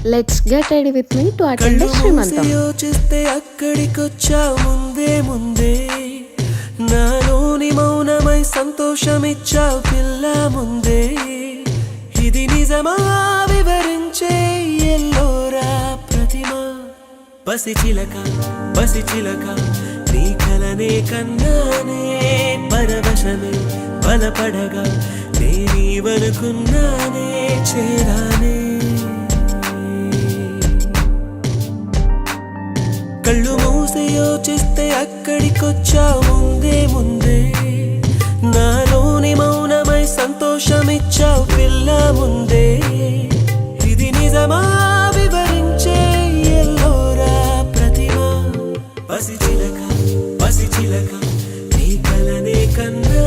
Let's get ready with me to attend the శ్రీమంతం. యోచిస్తే అక్కడికొచ్చావు ముందే ముందే, నాలోని మౌనమై సంతోషమిచ్చావు పిల్ల ముందే. ఇది నిజమా వివరించే ఎల్లోరా ప్రతిమ, పసిచిలక పసిచిలక నీ కలనే కన్నానే, పరవశమే బలపడగా నేనీవనుకున్నానే చేరానే. కళ్ళు మూసి యోచిస్తే అక్కడికొచ్చావు ముందే ముందే, నాలోని మౌనమై సంతోషమిచ్చావు పిల్ల ముందే. ఇది నిజమా వివరించే ఎల్లోరా ప్రతిమ, పసిచిలక పసిచిలక నీ కలనే కన్నా